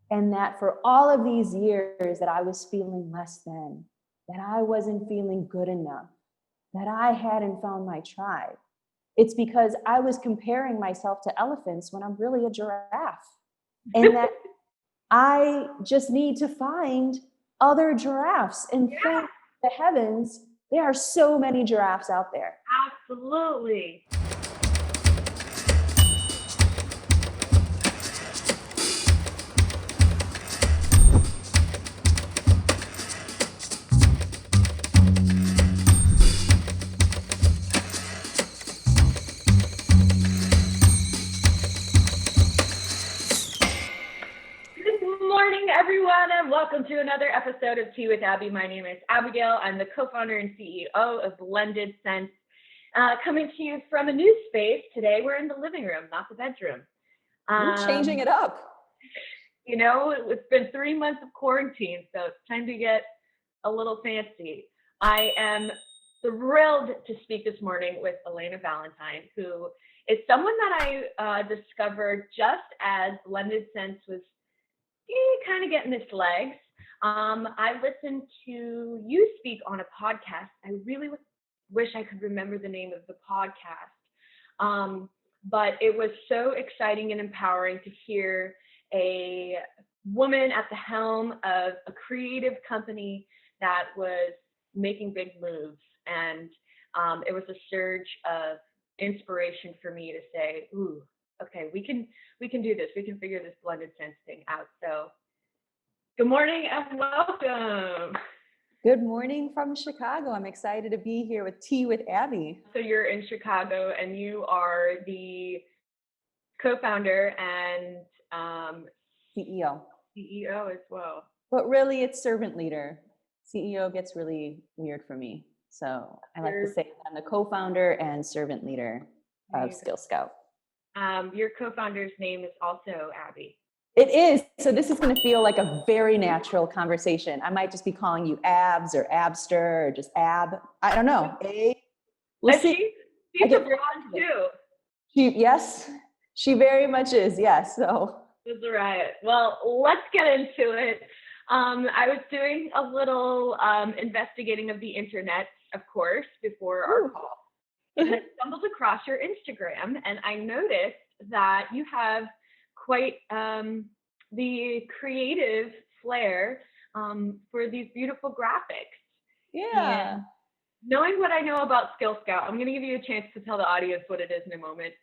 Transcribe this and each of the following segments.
And that for all of these years that I was feeling less than, that I wasn't feeling good enough, that I hadn't found my tribe. It's because I was comparing myself to elephants when I'm really a giraffe. And that I just need to find other giraffes. And thank the heavens, there are so many giraffes out there. Absolutely. Everyone, and welcome to another episode of Tea with Abby. My name is Abigail. I'm the co-founder and CEO of Blended Sense, coming to you from a new space. Today, we're in the living room, not the bedroom. We're changing it up. You know, it's been 3 months of quarantine, so it's time to get a little fancy. I am thrilled to speak this morning with Elena Valentine, who is someone that I discovered just as Blended Sense was kind of getting its legs. I listened to you speak on a podcast. I really wish I could remember the name of the podcast. But it was so exciting and empowering to hear a woman at the helm of a creative company that was making big moves. And it was a surge of inspiration for me to say, ooh, okay, we can do this. We can figure this Blended Sense thing out. So good morning and welcome. Good morning from Chicago. I'm excited to be here with Tea with Abby. So you're in Chicago and you are the co-founder and CEO. CEO as well. But really it's servant leader. CEO gets really weird for me. So I like to say I'm the co-founder and servant leader of Skill Scout. Your co-founder's name is also Abby. It is. So this is going to feel like a very natural conversation. I might just be calling you Abs or Abster or just Ab. I don't know. We'll see. She's a blonde too. Yes, she very much is. Yes. So that's right. Well, let's get into it. I was doing a little investigating of the internet, of course, before our call. And I stumbled across your Instagram and I noticed that you have quite the creative flair for these beautiful graphics. Yeah. And knowing what I know about Skill Scout, I'm going to give you a chance to tell the audience what it is in a moment.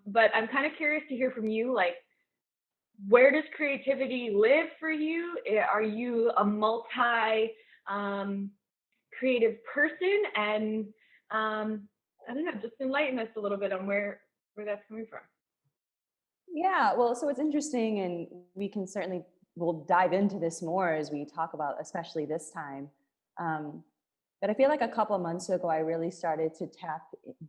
But I'm kind of curious to hear from you, like, where does creativity live for you? Are you a multi creative person? And I don't know, just enlighten us a little bit on where that's coming from. Yeah, well, so it's interesting, and we'll dive into this more as we talk about, especially this time. But I feel like a couple of months ago, I really started to tap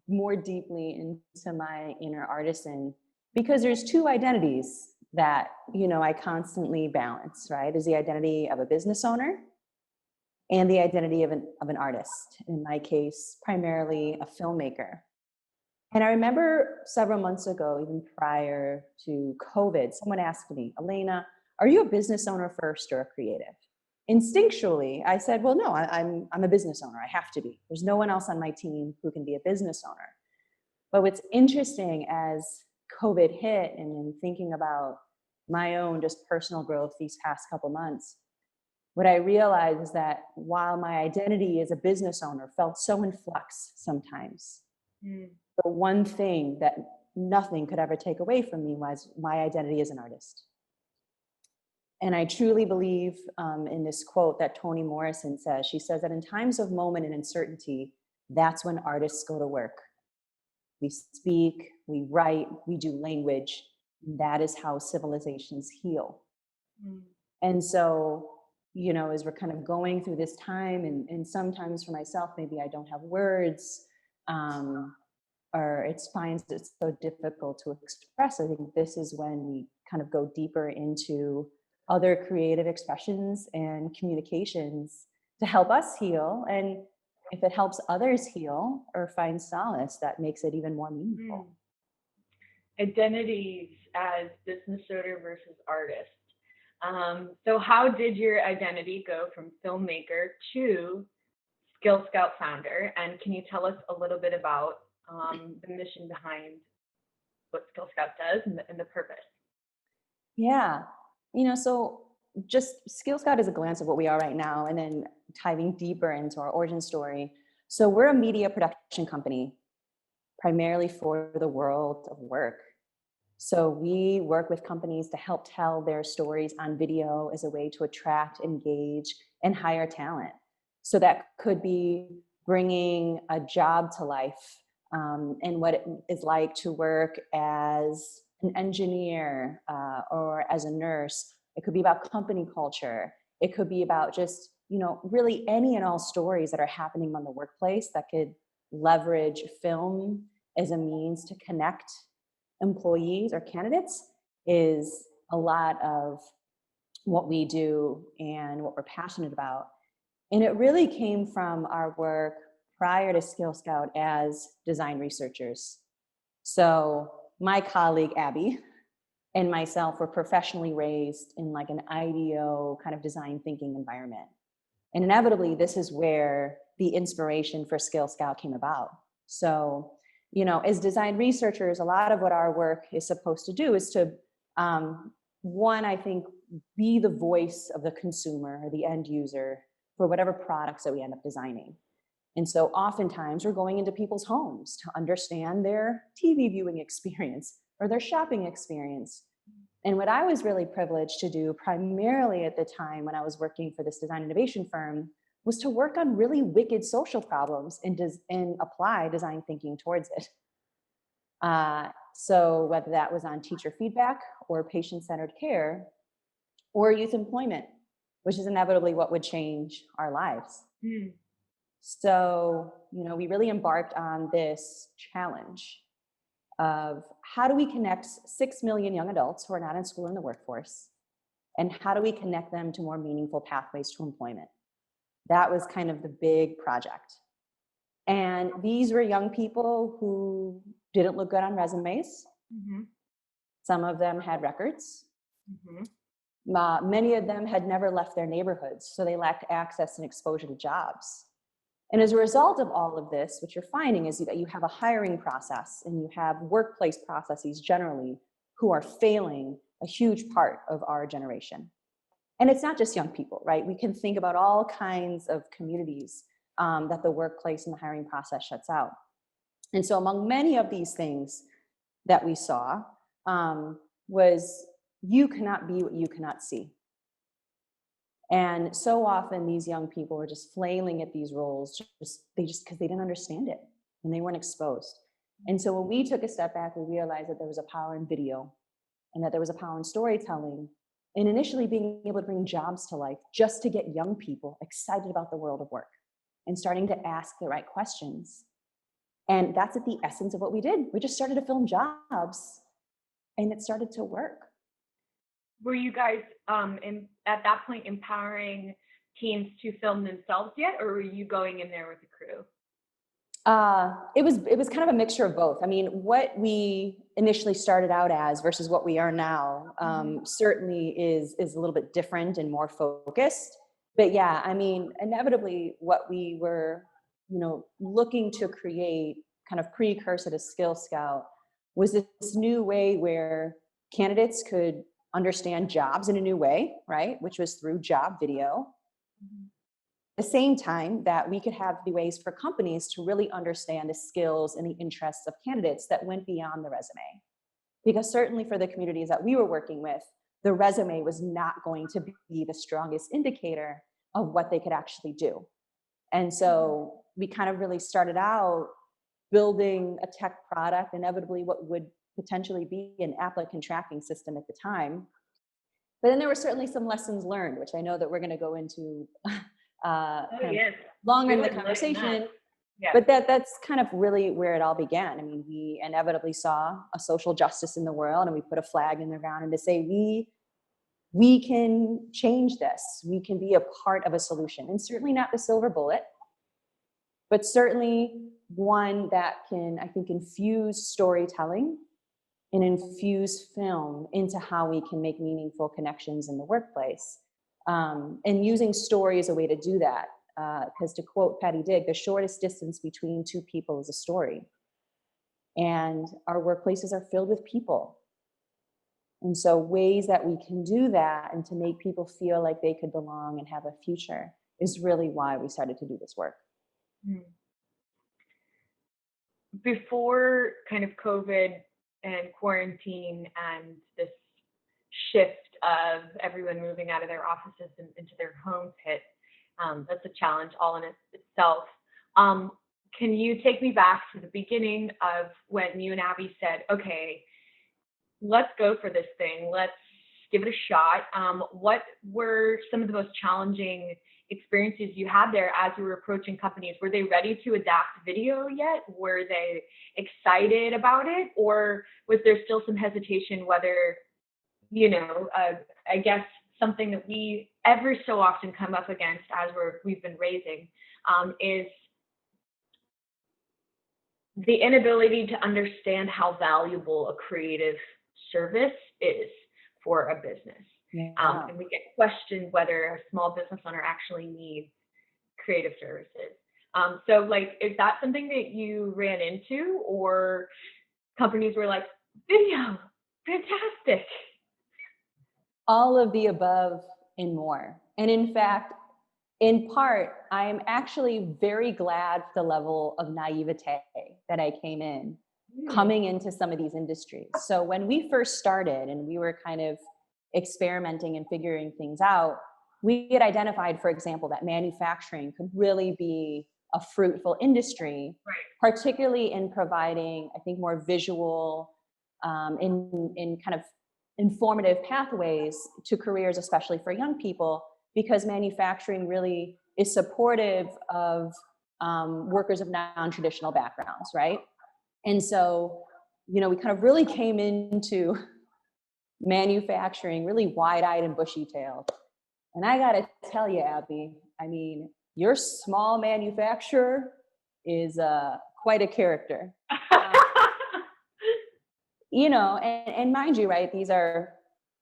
more deeply into my inner artisan, because there's two identities that, I constantly balance, right? Is the identity of a business owner and the identity of an artist, in my case, primarily a filmmaker. And I remember several months ago, even prior to COVID, someone asked me, Elena, are you a business owner first or a creative? Instinctually, I said, well, no, I'm a business owner. I have to be. There's no one else on my team who can be a business owner. But what's interesting as COVID hit and in thinking about my own just personal growth these past couple months, what I realized is that while my identity as a business owner felt so in flux sometimes, the one thing that nothing could ever take away from me was my identity as an artist. And I truly believe in this quote that Toni Morrison says. She says that in times of moment and uncertainty, that's when artists go to work. We speak, we write, we do language. That is how civilizations heal. And so, as we're kind of going through this time, and sometimes for myself, maybe I don't have words, or it's so difficult to express. I think this is when we kind of go deeper into other creative expressions and communications to help us heal. And if it helps others heal or find solace, that makes it even more meaningful. Identities as business owner versus artist. So how did your identity go from filmmaker to Skill Scout founder? And can you tell us a little bit about the mission behind what Skill Scout does and the purpose? Yeah. So just Skill Scout is a glance of what we are right now, and then diving deeper into our origin story. So we're a media production company, primarily for the world of work. So we work with companies to help tell their stories on video as a way to attract, engage, and hire talent. So that could be bringing a job to life, and what it is like to work as an engineer, or as a nurse. It could be about company culture. It could be about just, really any and all stories that are happening on the workplace that could leverage film as a means to connect employees or candidates is a lot of what we do and what we're passionate about. And it really came from our work prior to Skill Scout as design researchers. So my colleague Abby and myself were professionally raised in like an IDEO kind of design thinking environment. And inevitably, this is where the inspiration for Skill Scout came about. So, as design researchers, a lot of what our work is supposed to do is to, one, I think, be the voice of the consumer or the end user for whatever products that we end up designing. And so oftentimes we're going into people's homes to understand their TV viewing experience or their shopping experience. And what I was really privileged to do, primarily at the time when I was working for this design innovation firm, was to work on really wicked social problems and apply design thinking towards it. So whether that was on teacher feedback or patient-centered care or youth employment, which is inevitably what would change our lives. Mm. So, we really embarked on this challenge of how do we connect 6 million young adults who are not in school in the workforce, and how do we connect them to more meaningful pathways to employment? That was kind of the big project. And these were young people who didn't look good on resumes. Mm-hmm. Some of them had records. Mm-hmm. Many of them had never left their neighborhoods, so they lacked access and exposure to jobs. And as a result of all of this, what you're finding is that you have a hiring process and you have workplace processes generally who are failing a huge part of our generation. And it's not just young people, right? We can think about all kinds of communities that the workplace and the hiring process shuts out. And so among many of these things that we saw was you cannot be what you cannot see. And so often these young people were just flailing at these roles because they didn't understand it and they weren't exposed. And so when we took a step back, we realized that there was a power in video and that there was a power in storytelling, and initially being able to bring jobs to life just to get young people excited about the world of work and starting to ask the right questions. And that's at the essence of what we did. We just started to film jobs and it started to work. Were you guys at that point empowering teams to film themselves yet, or were you going in there with a crew? It was kind of a mixture of both. I mean, what we initially started out as versus what we are now certainly is a little bit different and more focused. But yeah, I mean, inevitably what we were, looking to create kind of precursor to Skill Scout was this new way where candidates could understand jobs in a new way, right? Which was through job video. At the same time that we could have the ways for companies to really understand the skills and the interests of candidates that went beyond the resume. Because certainly for the communities that we were working with, the resume was not going to be the strongest indicator of what they could actually do. And so we kind of really started out building a tech product, inevitably what would potentially be an applicant tracking system at the time. But then there were certainly some lessons learned, which I know that we're going to go into longer in the conversation. Yeah. But that's kind of really where it all began. I mean, we inevitably saw a social justice in the world, and we put a flag in the ground and to say, we can change this. We can be a part of a solution, and certainly not the silver bullet, but certainly one that can, I think, infuse storytelling and infuse film into how we can make meaningful connections in the workplace. And using story as a way to do that. Because to quote Patty Digg, the shortest distance between two people is a story. And our workplaces are filled with people. And so ways that we can do that and to make people feel like they could belong and have a future is really why we started to do this work. Before kind of COVID and quarantine and this shift of everyone moving out of their offices and into their homes hit, that's a challenge all in itself. Can you take me back to the beginning of when you and Abby said, okay, let's go for this thing. Let's give it a shot. What were some of the most challenging experiences you had there as you were approaching companies? Were they ready to adapt video yet? Were they excited about it? Or was there still some hesitation whether, I guess something that we every so often come up against as we've been raising is the inability to understand how valuable a creative service is for a business. Yeah. And we get questioned whether a small business owner actually needs creative services. So like, is that something that you ran into, or companies were like, video, fantastic? All of the above and more. And in fact, in part, I'm actually very glad for the level of naivete that I came in, coming into some of these industries. So when we first started and we were kind of experimenting and figuring things out, we had identified, for example, that manufacturing could really be a fruitful industry, right, particularly in providing, I think, more visual, in kind of informative pathways to careers, especially for young people, because manufacturing really is supportive of workers of non-traditional backgrounds, right? And so, we kind of really came into manufacturing really wide-eyed and bushy-tailed. And I gotta tell you, Abby, I mean, your small manufacturer is quite a character. And mind you, right, these are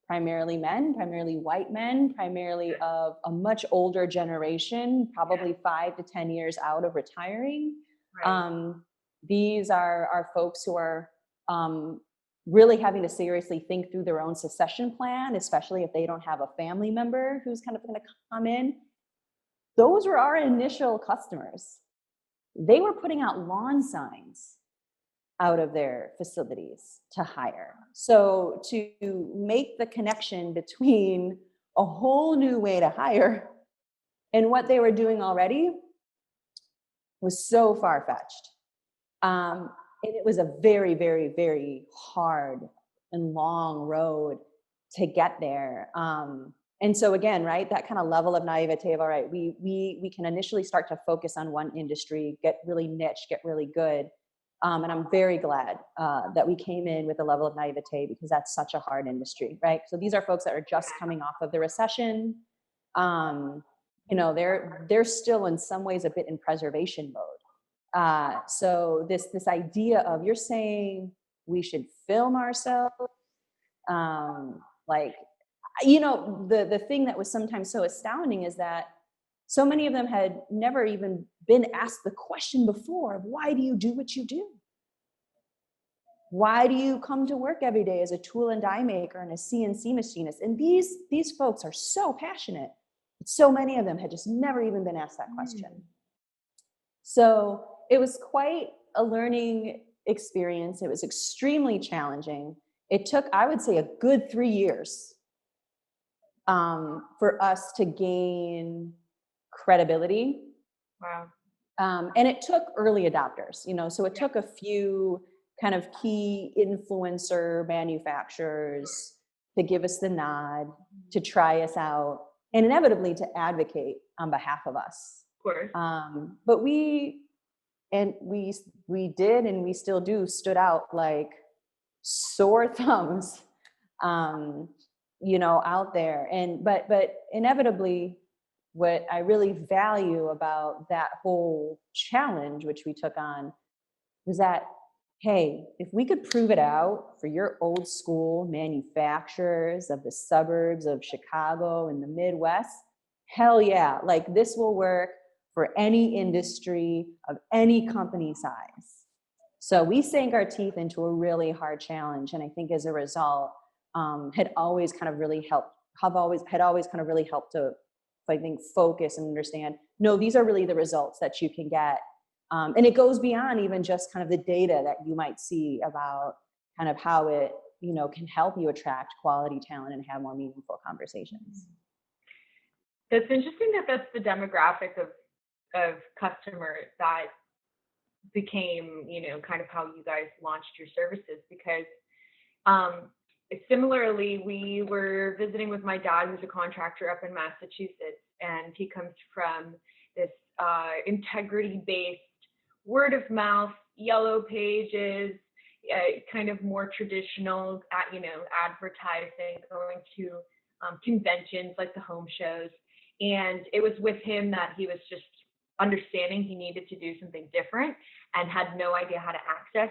primarily men, primarily white men, primarily of a much older generation, probably 5 to 10 years out of retiring. right. These are folks who are really having to seriously think through their own succession plan, especially if they don't have a family member who's kind of going to come in. Those were our initial customers. They were putting out lawn signs out of their facilities to hire. So to make the connection between a whole new way to hire and what they were doing already was so far-fetched. And it was a very, very, very hard and long road to get there. And so again, right, that kind of level of naivete of, all right, we can initially start to focus on one industry, get really niche, get really good. And I'm very glad that we came in with a level of naivete, because that's such a hard industry, right? So these are folks that are just coming off of the recession. They're still in some ways a bit in preservation mode. So this idea of, you're saying we should film ourselves, the thing that was sometimes so astounding is that so many of them had never even been asked the question before of, why do you do what you do? Why do you come to work every day as a tool and die maker and a CNC machinist? And these folks are so passionate, but so many of them had just never even been asked that question. So it was quite a learning experience. It was extremely challenging. It took, I would say, a good 3 years for us to gain credibility. Wow. And it took early adopters, so it took a few kind of key influencer manufacturers to give us the nod, to try us out, and inevitably to advocate on behalf of us. Of course. But we did, and we still do, stood out like sore thumbs, out there. But inevitably, what I really value about that whole challenge, which we took on, was that hey, if we could prove it out for your old school manufacturers of the suburbs of Chicago and the Midwest, hell yeah, like this will work for any industry of any company size. So we sank our teeth into a really hard challenge. And I think as a result, had always kind of really helped, had always kind of really helped to, I think, focus and understand, no, these are really the results that you can get. And it goes beyond even just kind of the data that you might see about kind of how it, can help you attract quality talent and have more meaningful conversations. That's interesting that that's the demographic of customers that became, kind of how you guys launched your services, because similarly, we were visiting with my dad, who's a contractor up in Massachusetts, and he comes from this integrity-based, word of mouth, yellow pages, kind of more traditional, advertising, going to conventions like the home shows. And it was with him that he was just understanding he needed to do something different and had no idea how to access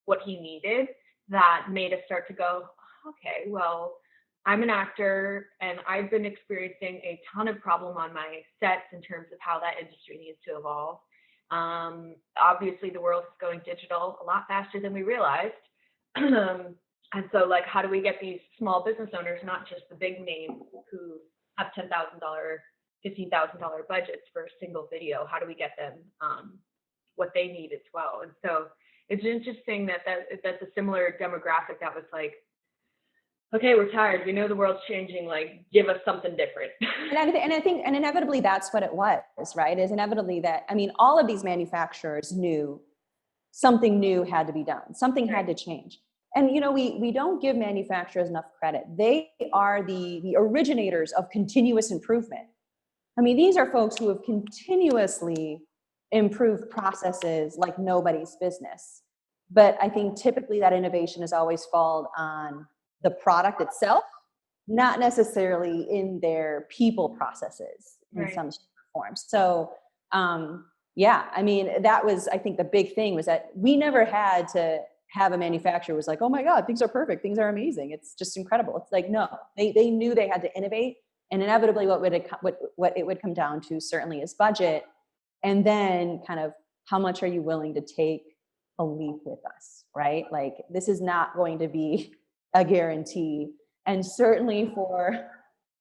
what he needed. That made us start to go, okay, well, I'm an actor and I've been experiencing a ton of problem on my sets in terms of how that industry needs to evolve. Obviously the world is going digital a lot faster than we realized. And so, like, how do we get these small business owners, not just the big names who have $10,000, $15,000 budgets for a single video, how do we get them what they need as well? And so it's interesting that's a similar demographic that was like, okay, we're tired. We know the world's changing. Like, give us something different. And I think inevitably that's what it was, right? Is inevitably that, I mean, all of these manufacturers knew something new had to be done. Something had to change. And, we don't give manufacturers enough credit. They are the originators of continuous improvement. I mean, these are folks who have continuously improved processes like nobody's business. But I think typically that innovation has always fallen on the product itself, not necessarily in their people processes in some shape or form. So, I mean, that was, I think the big thing was that we never had to have a manufacturer was like, oh my God, things are perfect. Things are amazing. It's just incredible. It's like, no, they knew they had to innovate, and inevitably what it would come down to certainly is budget. And then kind of how much are you willing to take a leap with us, right? Like, this is not going to be a guarantee. And certainly for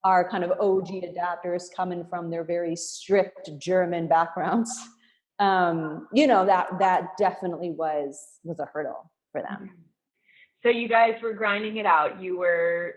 our kind of OG adapters coming from their very strict German backgrounds, that definitely was a hurdle for them. So you guys were grinding it out. You were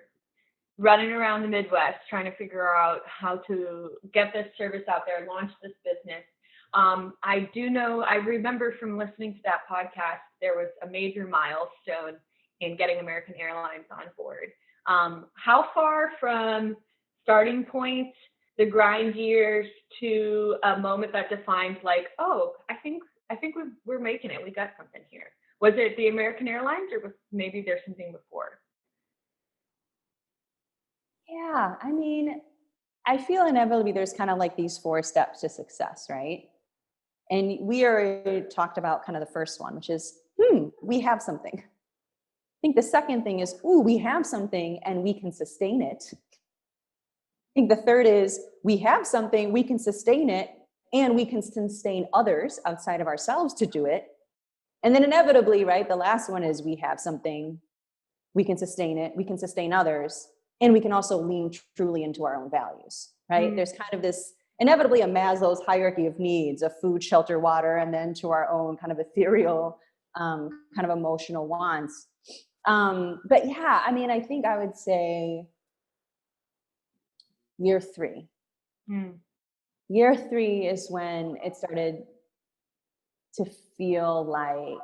running around the Midwest trying to figure out how to get this service out there, launch this business. I remember from listening to that podcast, there was a major milestone in getting American Airlines on board. How far from starting point, the grind years, to a moment that defined like, oh, I think we're making it. We got something here. Was it the American Airlines, or was maybe there's something before? Yeah, I mean, I feel inevitably there's kind of like these 4 steps to success, right? And we already talked about kind of the first one, which is, we have something. I think the second thing is, we have something and we can sustain it. I think the third is, we have something, we can sustain it, and we can sustain others outside of ourselves to do it. And then inevitably, right, the last one is, we have something, we can sustain it, we can sustain others, and we can also lean truly into our own values, right? There's kind of this, inevitably, a Maslow's hierarchy of needs, of food, shelter, water, and then to our own kind of ethereal, kind of emotional wants. But yeah, I mean, I think I would say year 3. Year 3 is when it started to feel like,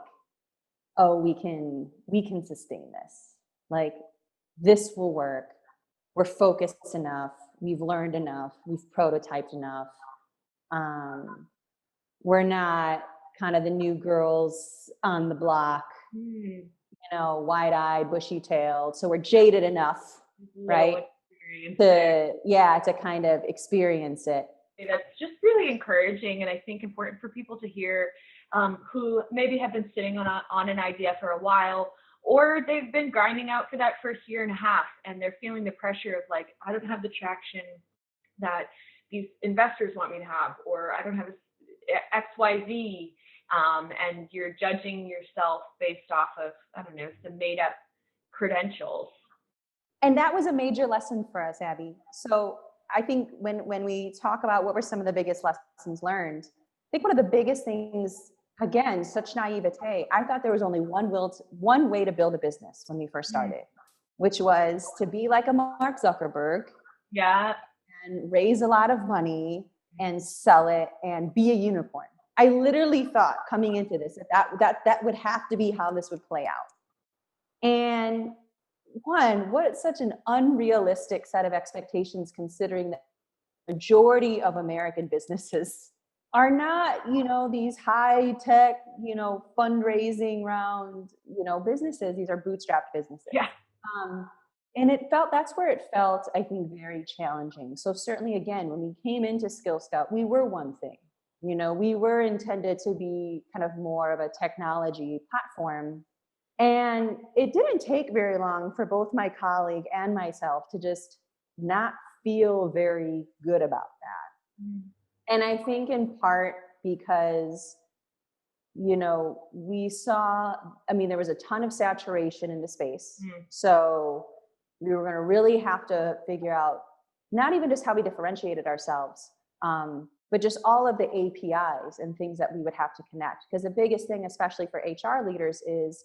oh, we can sustain this. Like, this will work. We're focused enough. We've learned enough. We've prototyped enough. We're not kind of the new girls on the block, wide-eyed, bushy-tailed. So we're jaded enough, right? To kind of experience it. That's just really encouraging, and I think important for people to hear who maybe have been sitting on an idea for a while, or they've been grinding out for that first year and a half, and they're feeling the pressure of like, I don't have the traction that these investors want me to have, or I don't have XYZ, and you're judging yourself based off of, I don't know, some made up credentials. And that was a major lesson for us, Abby. So I think when we talk about what were some of the biggest lessons learned, I think one of the biggest things, again, such naivete, I thought there was only one way to build a business when we first started, which was to be like a Mark Zuckerberg. Yeah. And raise a lot of money and sell it and be a unicorn. I literally thought coming into this that would have to be how this would play out. And what such an unrealistic set of expectations, considering that the majority of American businesses are not, these high tech, fundraising round, businesses. These are bootstrapped businesses. Yeah. And that's where it felt, I think, very challenging. So certainly, again, when we came into Skill Scout, we were one thing. We were intended to be kind of more of a technology platform. And it didn't take very long for both my colleague and myself to just not feel very good about that. And I think in part because, we saw, there was a ton of saturation in the space. So we were going to really have to figure out not even just how we differentiated ourselves, but just all of the APIs and things that we would have to connect. Because the biggest thing, especially for HR leaders, is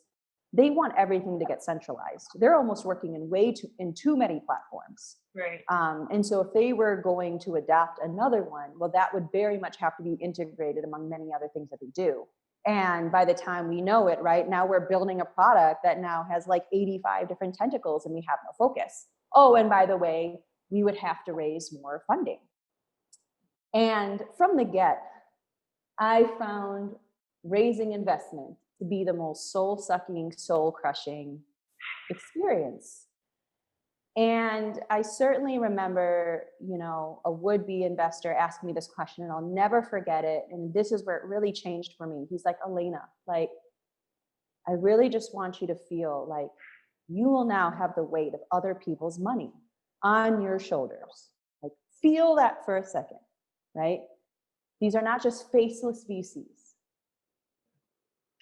they want everything to get centralized. They're almost working in too many platforms. Right. And so if they were going to adopt another one, well, that would very much have to be integrated among many other things that they do. And by the time we know it, right, now we're building a product that now has like 85 different tentacles and we have no focus. Oh, and by the way, we would have to raise more funding. And from the get, I found raising investment to be the most soul-sucking, soul-crushing experience. And I certainly remember, a would-be investor asking me this question, and I'll never forget it. And this is where it really changed for me. He's like, Elena, like, I really just want you to feel like you will now have the weight of other people's money on your shoulders. Like, feel that for a second, right? These are not just faceless VCs.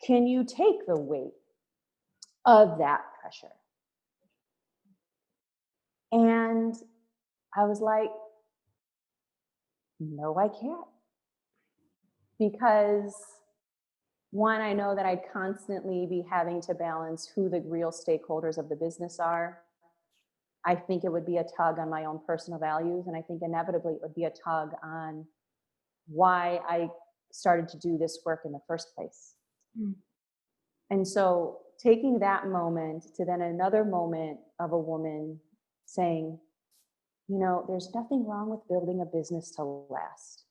Can you take the weight of that pressure? And I was like, no, I can't. Because one, I know that I'd constantly be having to balance who the real stakeholders of the business are. I think it would be a tug on my own personal values. And I think inevitably it would be a tug on why I started to do this work in the first place. And so taking that moment to then another moment of a woman saying, there's nothing wrong with building a business to last.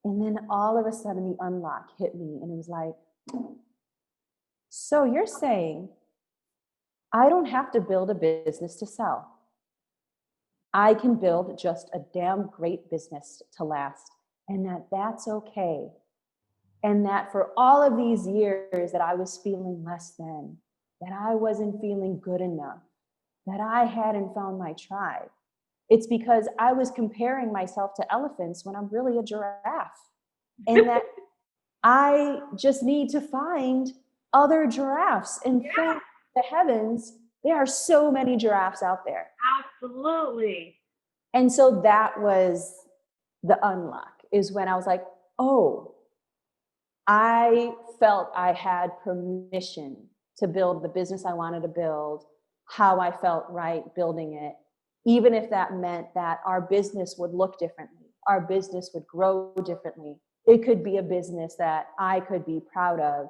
And then all of a sudden the unlock hit me and it was like, so you're saying I don't have to build a business to sell. I can build just a damn great business to last, and that's okay. And that for all of these years that I was feeling less than, that I wasn't feeling good enough, that I hadn't found my tribe, it's because I was comparing myself to elephants when I'm really a giraffe. And that I just need to find other giraffes. And thank the heavens, there are so many giraffes out there. Absolutely. And so that was the unlock, is when I was like, oh, I felt I had permission to build the business I wanted to build, how I felt right building it, even if that meant that our business would look differently, our business would grow differently. It could be a business that I could be proud of,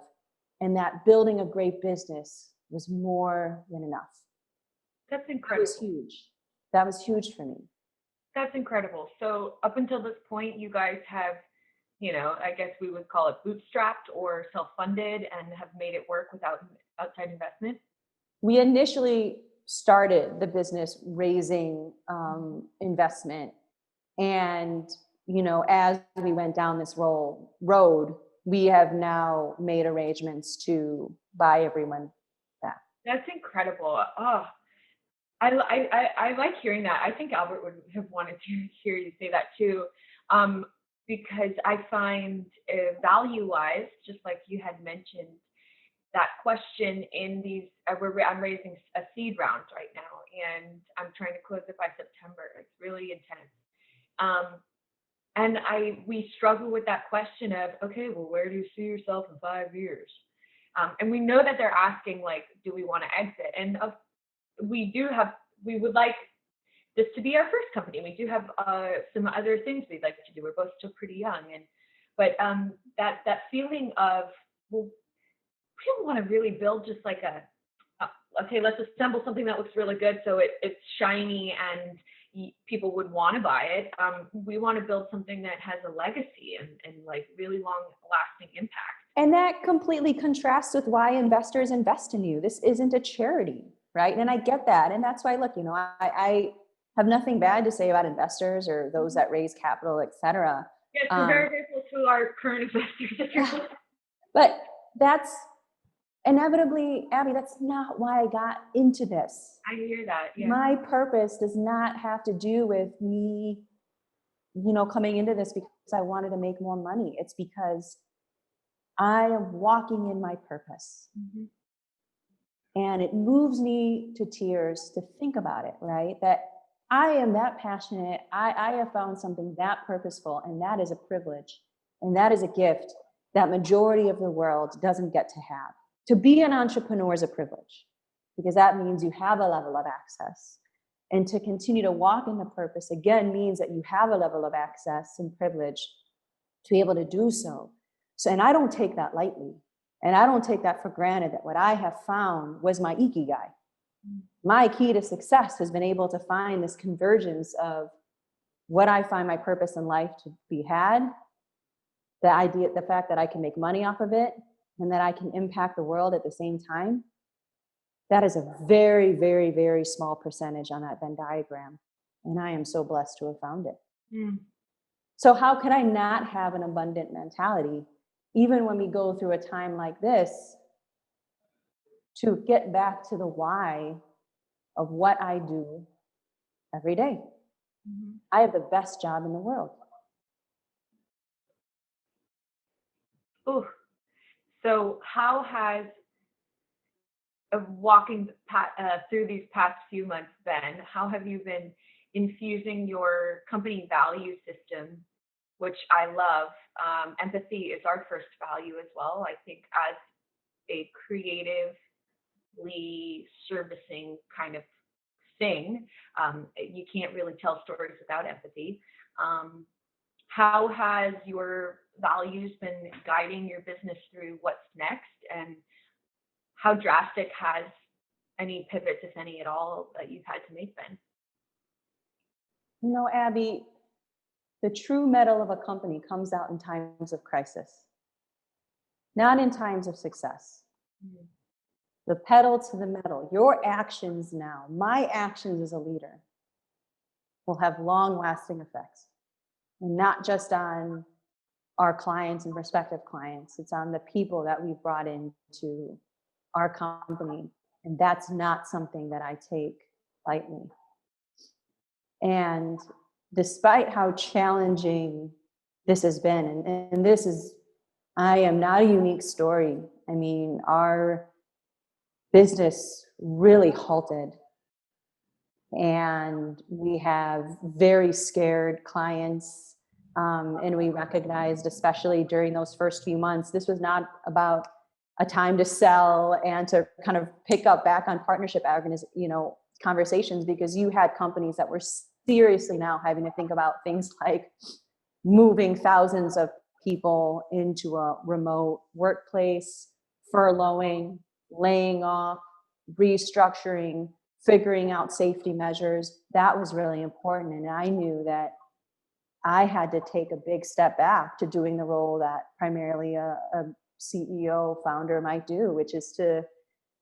and that building a great business was more than enough. That's incredible. That was huge for me. That's incredible. So up until this point, you guys have, I guess we would call it bootstrapped or self-funded, and have made it work without outside investment? We initially started the business raising investment. And, as we went down this road, we have now made arrangements to buy everyone back. That's incredible. Oh, I like hearing that. I think Albert would have wanted to hear you say that too, because I find value-wise, just like you had mentioned, that question in these. I'm raising a seed round right now, and I'm trying to close it by September. It's really intense. And we struggle with that question of, okay, well, where do you see yourself in 5 years? And we know that they're asking, like, do we want to exit? And we would like this to be our first company. We do have some other things we'd like to do. We're both still pretty young, but that feeling of, well, we don't want to really build just like okay, let's assemble something that looks really good so it's shiny and people would want to buy it. We want to build something that has a legacy and like really long lasting impact. And that completely contrasts with why investors invest in you. This isn't a charity, right? And I get that. And that's why, look, I have nothing bad to say about investors or those that raise capital, et cetera. Yes, we're very grateful to our current investors. But that's inevitably, Abby, that's not why I got into this. I hear that. Yeah. My purpose does not have to do with me, coming into this because I wanted to make more money. It's because I am walking in my purpose. Mm-hmm. And it moves me to tears to think about it, right? That I am that passionate. I have found something that purposeful, and that is a privilege. And that is a gift that majority of the world doesn't get to have. To be an entrepreneur is a privilege because that means you have a level of access. And to continue to walk in the purpose, again, means that you have a level of access and privilege to be able to do so. And I don't take that lightly. And I don't take that for granted, that what I have found was my ikigai. My key to success has been able to find this convergence of what I find my purpose in life to be had, the fact that I can make money off of it, and that I can impact the world at the same time. That is a very, very, very small percentage on that Venn diagram. And I am so blessed to have found it. Mm. So how could I not have an abundant mentality, even when we go through a time like this, to get back to the why of what I do every day? Mm-hmm. I have the best job in the world. Ooh. So how has walking through these past few months been? How have you been infusing your company value system, which I love? Empathy is our first value as well. I think as a creatively servicing kind of thing, you can't really tell stories without empathy. How has your values been guiding your business through what's next, and how drastic has any pivots, if any at all, that you've had to make been? Abby, the true mettle of a company comes out in times of crisis, not in times of success. Mm-hmm. The pedal to the metal, your actions now, my actions as a leader, will have long-lasting effects. And not just on our clients and prospective clients, it's on the people that we've brought into our company. And that's not something that I take lightly. And despite how challenging this has been, and I am not a unique story. I mean, our business really halted. And we have very scared clients. And we recognized, especially during those first few months, this was not about a time to sell and to kind of pick up back on partnership conversations, because you had companies that were seriously now having to think about things like moving thousands of people into a remote workplace, furloughing, laying off, restructuring, figuring out safety measures. That was really important. And I knew that I had to take a big step back to doing the role that primarily a CEO founder might do, which is to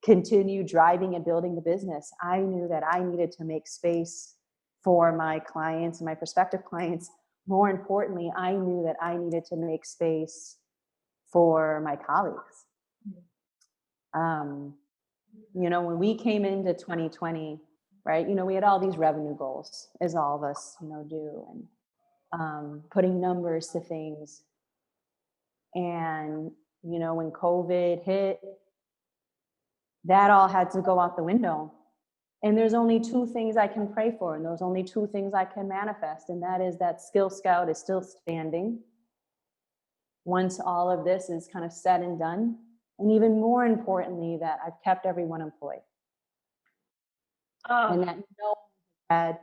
continue driving and building the business. I knew that I needed to make space for my clients and my prospective clients. More importantly, I knew that I needed to make space for my colleagues. When we came into 2020, right, we had all these revenue goals, as all of us, do, and putting numbers to things. And, when COVID hit, that all had to go out the window. And there's only two things I can pray for, and there's only two things I can manifest. And that is that Skill Scout is still standing once all of this is kind of said and done. And even more importantly, that I've kept everyone employed. And that no one had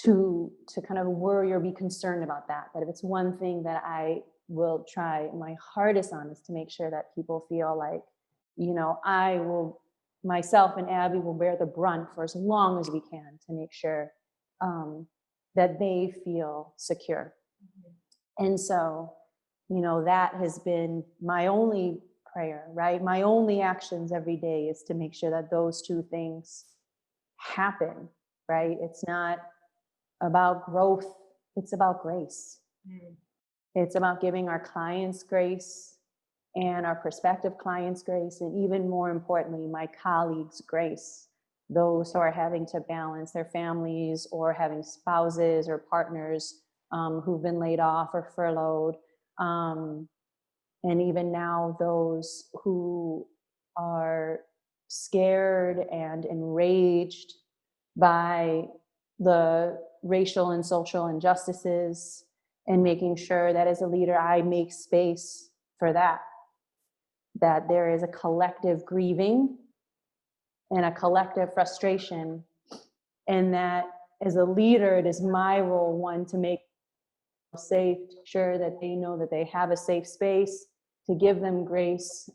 to kind of worry or be concerned about that. That if it's one thing that I will try my hardest on is to make sure that people feel like, myself and Abby will bear the brunt for as long as we can to make sure that they feel secure. And so, that has been my only prayer, right? My only actions every day is to make sure that those two things happen, right? It's not about growth, it's about grace. It's about giving our clients grace and our prospective clients grace, and even more importantly, my colleagues grace, those who are having to balance their families or having spouses or partners who've been laid off or furloughed. And even now, those who are scared and enraged by the racial and social injustices, and making sure that as a leader, I make space for that there is a collective grieving and a collective frustration. And that as a leader, it is my role, one, to make safe, sure that they know that they have a safe space, to give them grace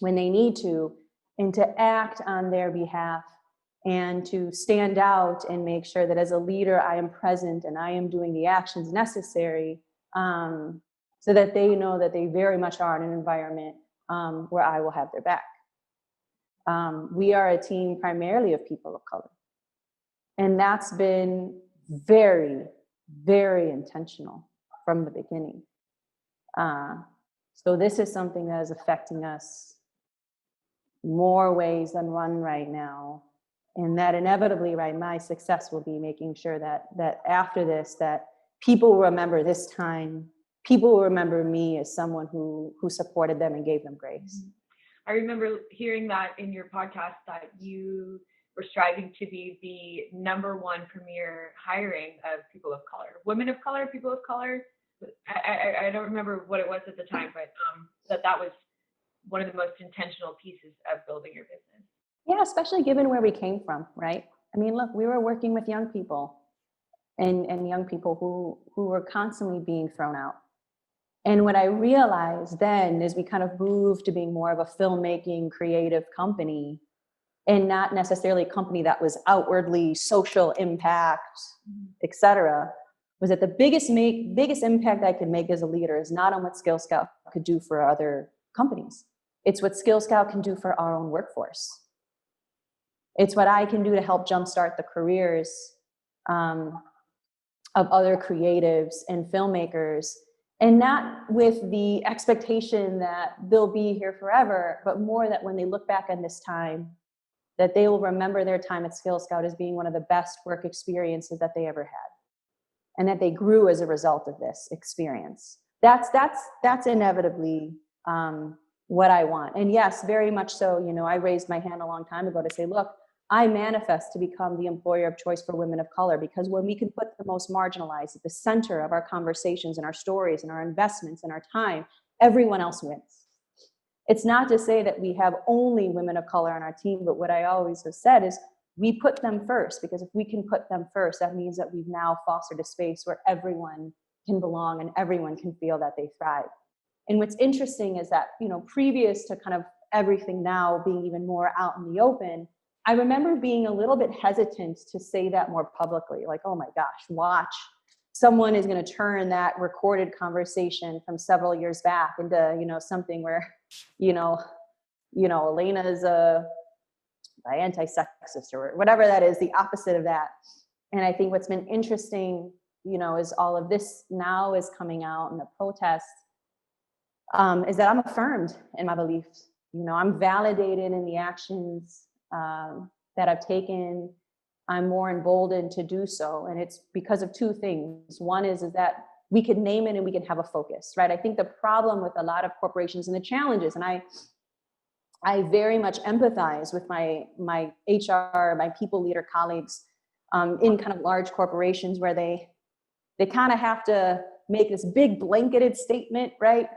when they need to, and to act on their behalf, and to stand out and make sure that as a leader, I am present and I am doing the actions necessary so that they know that they very much are in an environment where I will have their back. We are a team primarily of people of color. And that's been very, very intentional from the beginning. So this is something that is affecting us more ways than one right now. And that inevitably, right, my success will be making sure that after this, that people will remember this time, people will remember me as someone who supported them and gave them grace. I remember hearing that in your podcast, that you were striving to be the #1 premier hiring of people of color, women of color, people of color. I don't remember what it was at the time, but that was one of the most intentional pieces of building your business. Yeah, especially given where we came from, right? I mean, look, we were working with young people and young people who were constantly being thrown out. And what I realized then is we kind of moved to being more of a filmmaking, creative company, and not necessarily a company that was outwardly social impact, et cetera, was that the biggest impact I could make as a leader is not on what Skill Scout could do for other companies. It's what Skill Scout can do for our own workforce. It's what I can do to help jumpstart the careers of other creatives and filmmakers, and not with the expectation that they'll be here forever, but more that when they look back on this time, that they will remember their time at Skill Scout as being one of the best work experiences that they ever had, and that they grew as a result of this experience. That's inevitably what I want. And yes, very much so. I raised my hand a long time ago to say, look, I manifest to become the employer of choice for women of color, because when we can put the most marginalized at the center of our conversations and our stories and our investments and our time, everyone else wins. It's not to say that we have only women of color on our team, but what I always have said is we put them first, because if we can put them first, that means that we've now fostered a space where everyone can belong and everyone can feel that they thrive. And what's interesting is that, previous to kind of everything now being even more out in the open, I remember being a little bit hesitant to say that more publicly, like, oh my gosh, watch, someone is going to turn that recorded conversation from several years back into, something where, Elena is a anti-sexist or whatever that is, the opposite of that. And I think what's been interesting, is all of this now is coming out, and the protests is that I'm affirmed in my beliefs. You know, I'm validated in the actions that I've taken. I'm more emboldened to do so. And it's because of two things. One is that we can name it and we can have a focus, right? I think the problem with a lot of corporations and the challenges, and I very much empathize with my HR, my people leader colleagues in kind of large corporations where they kind of have to make this big blanketed statement, right?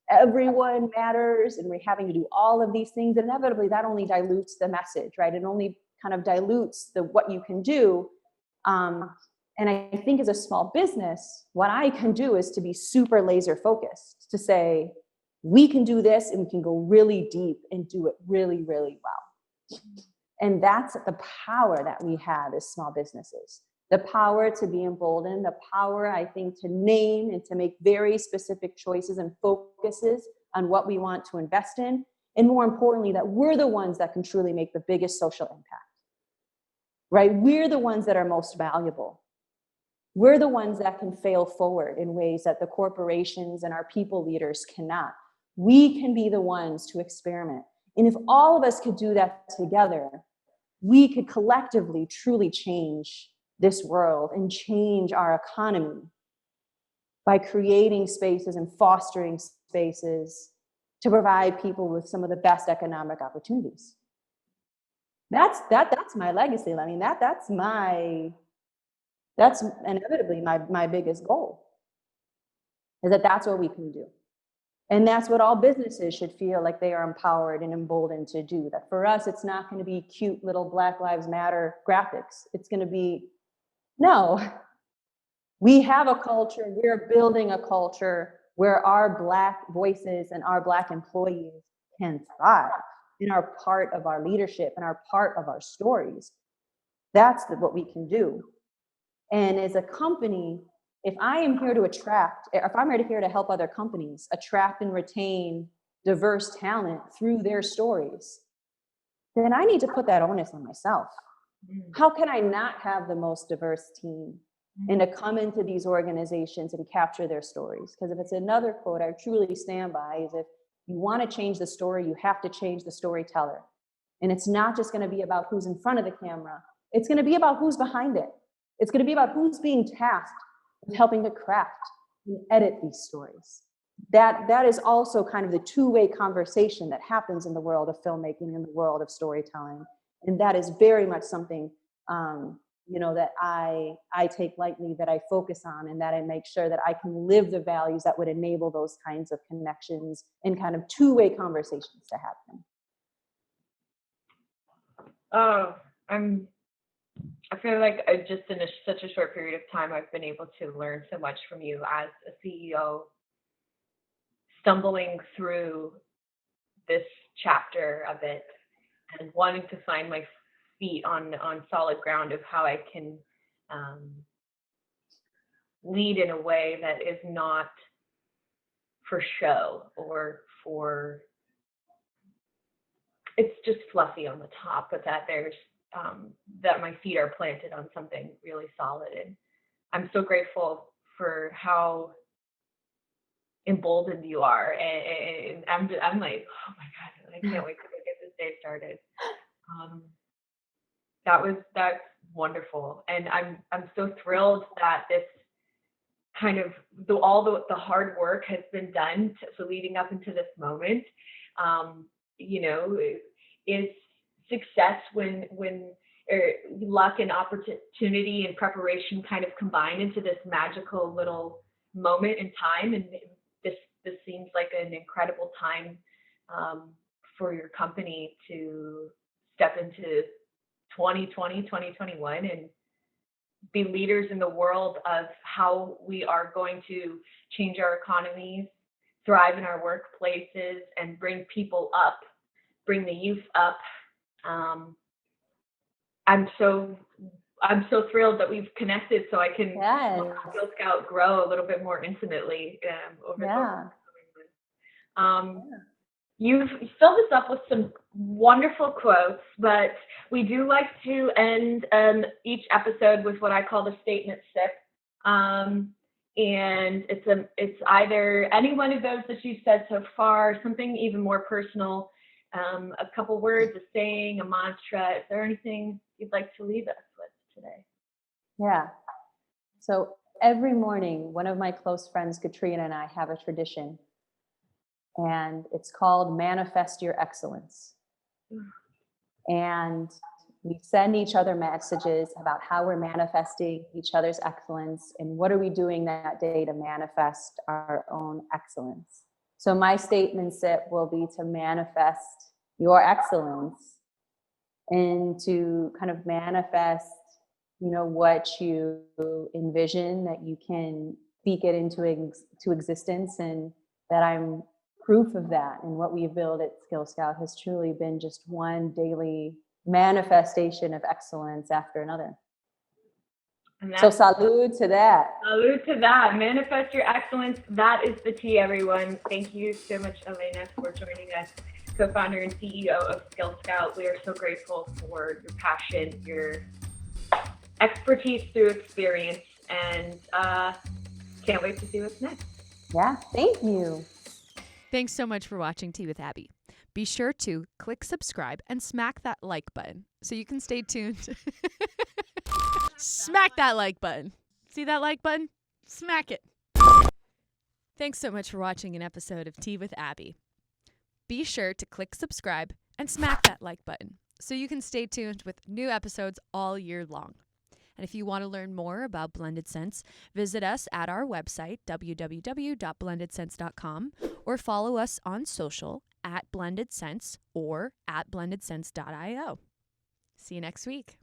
Everyone matters, and we're having to do all of these things. Inevitably, that only dilutes the message, right? It only kind of dilutes what you can do. And I think as a small business, what I can do is to be super laser focused, to say, we can do this and we can go really deep and do it really, really well. And that's the power that we have as small businesses. The power to be emboldened, the power, I think, to name and to make very specific choices and focuses on what we want to invest in. And more importantly, that we're the ones that can truly make the biggest social impact, right? We're the ones that are most valuable. We're the ones that can fail forward in ways that the corporations and our people leaders cannot. We can be the ones to experiment. And if all of us could do that together, we could collectively truly change this world and change our economy by creating spaces and fostering spaces to provide people with some of the best economic opportunities. That's my legacy. I mean, that's inevitably my biggest goal, is that's what we can do. And that's what all businesses should feel like they are empowered and emboldened to do. That for us, it's not going to be cute little Black Lives Matter graphics. It's going to be, no, we have a culture, we're building a culture where our Black voices and our Black employees can thrive and are part of our leadership and are part of our stories. That's what we can do. And as a company, if I am here to attract, if I'm here to help other companies attract and retain diverse talent through their stories, then I need to put that onus on myself. How can I not have the most diverse team and to come into these organizations and capture their stories? Because if it's another quote I truly stand by, is if you want to change the story, you have to change the storyteller. And it's not just going to be about who's in front of the camera. It's going to be about who's behind it. It's going to be about who's being tasked with helping to craft and edit these stories. That is also kind of the two-way conversation that happens in the world of filmmaking, in the world of storytelling. And that is very much something, that I take lightly, that I focus on, and that I make sure that I can live the values that would enable those kinds of connections and kind of two-way conversations to happen. Oh, I feel like just in such a short period of time, I've been able to learn so much from you as a CEO, stumbling through this chapter of it and wanting to find my feet on solid ground of how I can lead in a way that is not for show or for, it's just fluffy on the top, but that there's that my feet are planted on something really solid. And I'm so grateful for how emboldened you are. And I'm like, oh my God, I can't wait to get this day started. That's wonderful. And I'm so thrilled that this kind of all the hard work has been done so leading up into this moment. Is success when luck and opportunity and preparation kind of combine into this magical little moment in time. And this seems like an incredible time for your company to step into 2020, 2021 and be leaders in the world of how we are going to change our economies, thrive in our workplaces, and bring people up, bring the youth up. I'm so thrilled that we've connected, so I can help Girl Scout grow a little bit more intimately over You've filled us up with some wonderful quotes, but we do like to end each episode with what I call the statement sip. And it's either any one of those that you've said so far, something even more personal, a couple words, a saying, a mantra. Is there anything you'd like to leave us with today? Yeah. So every morning, one of my close friends, Katrina, and I have a tradition, and it's called Manifest Your Excellence. And we send each other messages about how we're manifesting each other's excellence and what are we doing that day to manifest our own excellence. So my statement set will be to manifest your excellence and to kind of manifest, what you envision, that you can speak it into existence, and that I'm proof of that. And what we've built at Skill Scout has truly been just one daily manifestation of excellence after another. So salud to that. Salud to that. Manifest your excellence. That is the tea, everyone. Thank you so much, Elena, for joining us, co-founder and CEO of Skill Scout. We are so grateful for your passion, your expertise through experience, and can't wait to see what's next. Yeah, thank you. Thanks so much for watching Tea with Abby. Be sure to click subscribe and smack that like button so you can stay tuned. Smack that like button. See that like button? Smack it. Thanks so much for watching an episode of Tea with Abby. Be sure to click subscribe and smack that like button so you can stay tuned with new episodes all year long. And if you want to learn more about Blended Sense, visit us at our website, www.blendedsense.com, or follow us on social at Blended Sense or at blendedsense.io. See you next week.